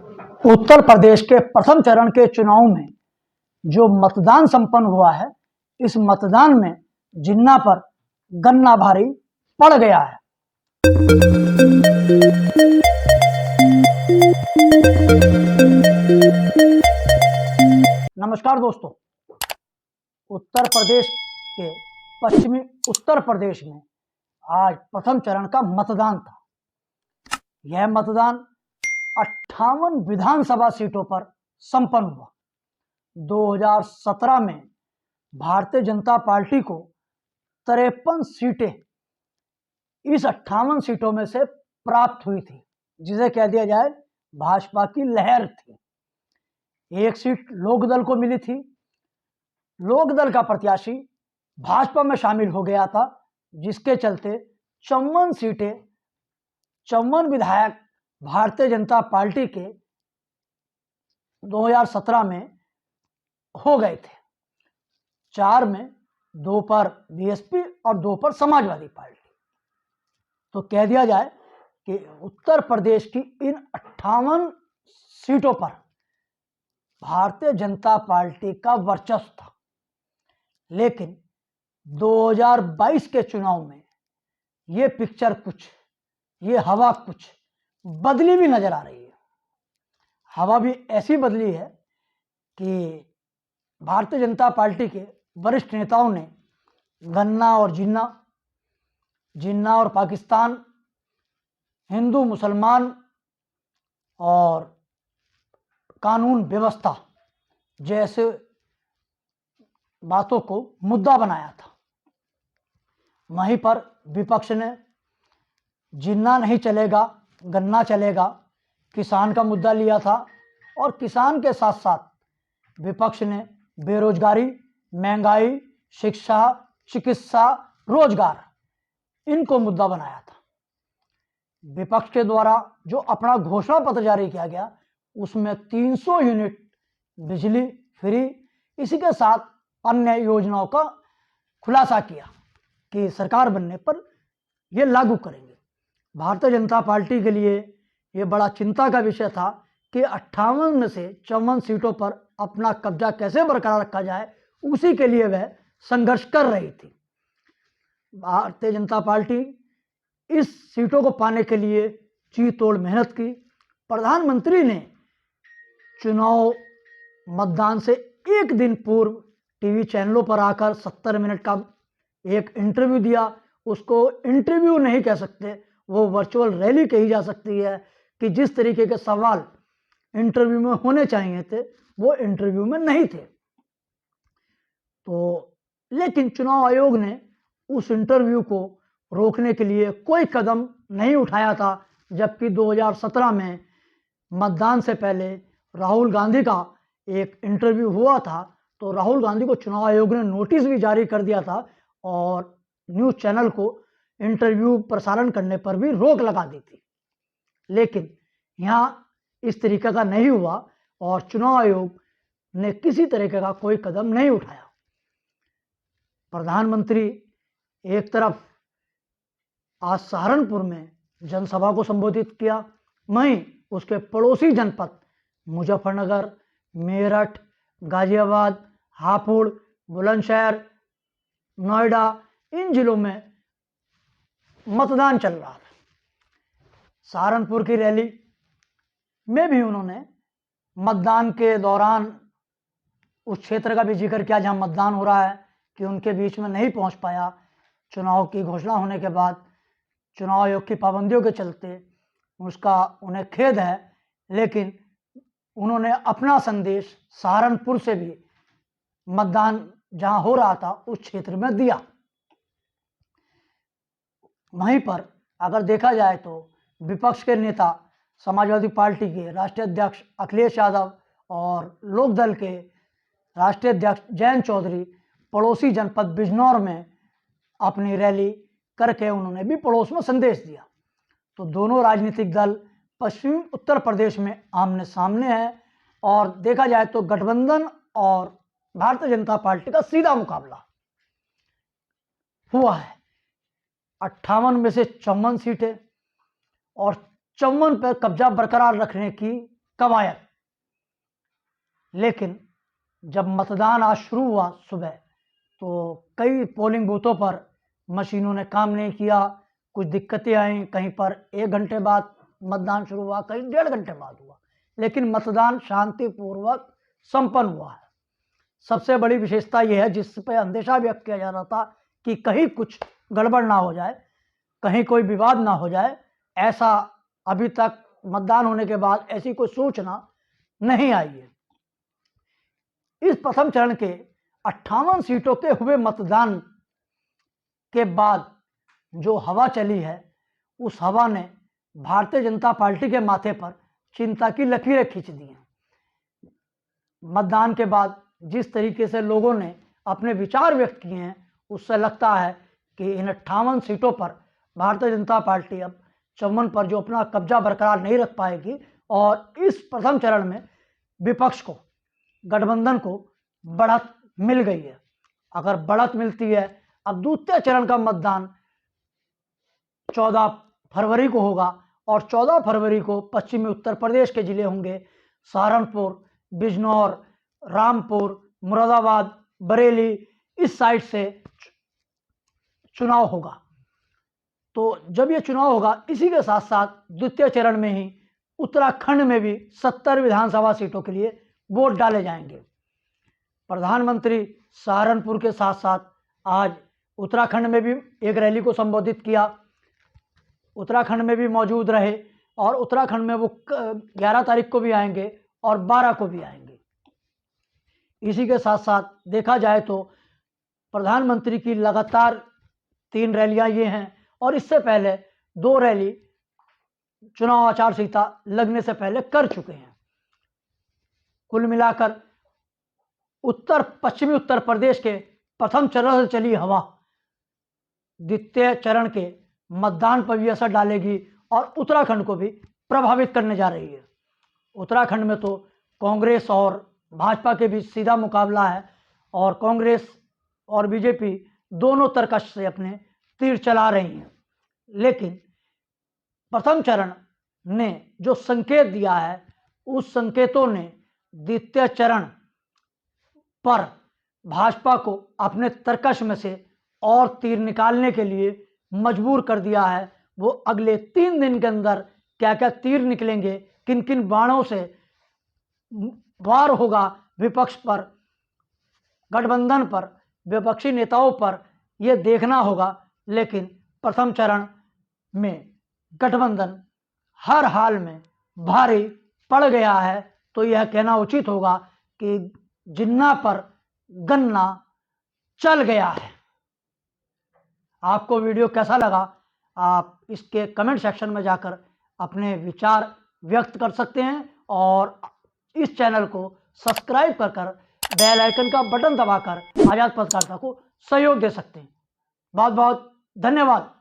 उत्तर प्रदेश के प्रथम चरण के चुनाव में जो मतदान संपन्न हुआ है, इस मतदान में जिन्ना पर गन्ना भारी पड़ गया है। नमस्कार दोस्तों, उत्तर प्रदेश के पश्चिमी उत्तर प्रदेश में आज प्रथम चरण का मतदान था। यह मतदान 58 विधानसभा सीटों पर संपन्न हुआ। 2017 में भारतीय जनता पार्टी को 53 सीटें इस 58 सीटों में से प्राप्त हुई थी, जिसे कह दिया जाए भाजपा की लहर थी। एक सीट लोकदल को मिली थी। लोकदल का प्रत्याशी भाजपा में शामिल हो गया था, जिसके चलते 54 सीटें 54 विधायक भारतीय जनता पार्टी के 2017 में हो गए थे। 4 में 2 पर बीएसपी और 2 पर समाजवादी पार्टी। तो कह दिया जाए कि उत्तर प्रदेश की इन 58 सीटों पर भारतीय जनता पार्टी का वर्चस्व था। लेकिन 2022 के चुनाव में ये पिक्चर ये हवा कुछ बदली भी नजर आ रही है। हवा भी ऐसी बदली है कि भारतीय जनता पार्टी के वरिष्ठ नेताओं ने गन्ना और जिन्ना और पाकिस्तान, हिंदू मुसलमान और कानून व्यवस्था जैसे बातों को मुद्दा बनाया था। वहीं पर विपक्ष ने जिन्ना नहीं चलेगा, गन्ना चलेगा, किसान का मुद्दा लिया था। और किसान के साथ साथ विपक्ष ने बेरोजगारी, महंगाई, शिक्षा, चिकित्सा, रोजगार, इनको मुद्दा बनाया था। विपक्ष के द्वारा जो अपना घोषणा पत्र जारी किया गया, उसमें 300 यूनिट बिजली फ्री, इसी के साथ अन्य योजनाओं का खुलासा किया कि सरकार बनने पर यह लागू करेंगे। भारतीय जनता पार्टी के लिए यह बड़ा चिंता का विषय था कि 58 में से 54 सीटों पर अपना कब्जा कैसे बरकरार रखा जाए, उसी के लिए वह संघर्ष कर रही थी। भारतीय जनता पार्टी इस सीटों को पाने के लिए जी तोड़ मेहनत की। प्रधानमंत्री ने चुनाव मतदान से एक दिन पूर्व टीवी चैनलों पर आकर 70 मिनट का एक इंटरव्यू दिया। उसको इंटरव्यू नहीं कह सकते, वो वर्चुअल रैली कही जा सकती है कि जिस तरीके के सवाल इंटरव्यू में होने चाहिए थे, वो इंटरव्यू में नहीं थे। तो लेकिन चुनाव आयोग ने उस इंटरव्यू को रोकने के लिए कोई कदम नहीं उठाया था। जबकि 2017 में मतदान से पहले राहुल गांधी का एक इंटरव्यू हुआ था, तो राहुल गांधी को चुनाव आयोग ने नोटिस भी जारी कर दिया था और न्यूज़ चैनल को इंटरव्यू प्रसारण करने पर भी रोक लगा दी थी। लेकिन यहाँ इस तरीके का नहीं हुआ और चुनाव आयोग ने किसी तरीके का कोई कदम नहीं उठाया। प्रधानमंत्री एक तरफ आज सहारनपुर में जनसभा को संबोधित किया, वहीं उसके पड़ोसी जनपद मुजफ्फरनगर, मेरठ, गाजियाबाद, हापुड़, बुलंदशहर, नोएडा, इन जिलों में मतदान चल रहा था। सहारनपुर की रैली में भी उन्होंने मतदान के दौरान उस क्षेत्र का भी जिक्र किया जहां मतदान हो रहा है, कि उनके बीच में नहीं पहुंच पाया। चुनाव की घोषणा होने के बाद चुनाव आयोग की पाबंदियों के चलते उसका उन्हें खेद है, लेकिन उन्होंने अपना संदेश सहारनपुर से भी मतदान जहां हो रहा था उस क्षेत्र में दिया। वहीं पर अगर देखा जाए तो विपक्ष के नेता समाजवादी पार्टी के राष्ट्रीय अध्यक्ष अखिलेश यादव और लोकदल के राष्ट्रीय अध्यक्ष जयंत चौधरी पड़ोसी जनपद बिजनौर में अपनी रैली करके उन्होंने भी पड़ोस में संदेश दिया। तो दोनों राजनीतिक दल पश्चिमी उत्तर प्रदेश में आमने सामने हैं और देखा जाए तो गठबंधन और भारतीय जनता पार्टी का सीधा मुकाबला हुआ है। 58 में से 54 सीटें और 54 पर कब्जा बरकरार रखने की कवायद। लेकिन जब मतदान आज शुरू हुआ सुबह, तो कई पोलिंग बूथों पर मशीनों ने काम नहीं किया, कुछ दिक्कतें आई, कहीं पर 1 घंटे बाद मतदान शुरू हुआ, कहीं 1.5 घंटे बाद हुआ, लेकिन मतदान शांतिपूर्वक संपन्न हुआ है। सबसे बड़ी विशेषता यह है, जिस पे अंदेशा व्यक्त किया जा रहा था कि कहीं कुछ गड़बड़ ना हो जाए, कहीं कोई विवाद ना हो जाए, ऐसा अभी तक मतदान होने के बाद ऐसी कोई सूचना नहीं आई है। इस प्रथम चरण के 58 सीटों के हुए मतदान के बाद जो हवा चली है, उस हवा ने भारतीय जनता पार्टी के माथे पर चिंता की लकीरें खींच दी हैं। मतदान के बाद जिस तरीके से लोगों ने अपने विचार व्यक्त किए हैं, उससे लगता है कि इन 58 सीटों पर भारतीय जनता पार्टी अब 54 पर जो अपना कब्जा बरकरार नहीं रख पाएगी, और इस प्रथम चरण में विपक्ष को, गठबंधन को बढ़त मिल गई है। अगर बढ़त मिलती है, अब द्वितीय चरण का मतदान 14 फरवरी को होगा, और 14 फरवरी को पश्चिमी उत्तर प्रदेश के जिले होंगे सहारनपुर, बिजनौर, रामपुर, मुरादाबाद, बरेली, इस साइड से चुनाव होगा। तो जब ये चुनाव होगा, इसी के साथ साथ द्वितीय चरण में ही उत्तराखंड में भी 70 विधानसभा सीटों के लिए वोट डाले जाएंगे। प्रधानमंत्री सहारनपुर के साथ साथ आज उत्तराखंड में भी एक रैली को संबोधित किया, उत्तराखंड में भी मौजूद रहे, और उत्तराखंड में वो 11 तारीख को भी आएंगे और 12 को भी आएंगे। इसी के साथ साथ देखा जाए तो प्रधानमंत्री की लगातार 3 रैलियां ये हैं, और इससे पहले 2 रैली चुनाव आचार संहिता लगने से पहले कर चुके हैं। कुल मिलाकर पश्चिमी उत्तर प्रदेश के प्रथम चरण से चली हवा द्वितीय चरण के मतदान पर भी असर डालेगी, और उत्तराखंड को भी प्रभावित करने जा रही है। उत्तराखंड में तो कांग्रेस और भाजपा के बीच सीधा मुकाबला है, और कांग्रेस और बीजेपी दोनों तरकश से अपने तीर चला रही हैं। लेकिन प्रथम चरण ने जो संकेत दिया है, उस संकेतों ने द्वितीय चरण पर भाजपा को अपने तरकश में से और तीर निकालने के लिए मजबूर कर दिया है। वो अगले 3 दिन के अंदर क्या क्या तीर निकलेंगे, किन किन बाणों से वार होगा विपक्ष पर, गठबंधन पर, विपक्षी नेताओं पर, यह देखना होगा। लेकिन प्रथम चरण में गठबंधन हर हाल में भारी पड़ गया है, तो यह कहना उचित होगा कि जिन्ना पर गन्ना चल गया है। आपको वीडियो कैसा लगा, आप इसके कमेंट सेक्शन में जाकर अपने विचार व्यक्त कर सकते हैं, और इस चैनल को सब्सक्राइब कर बेल आइकन का बटन दबाकर आजाद पत्रकारिता को सहयोग दे सकते हैं। बहुत बहुत धन्यवाद।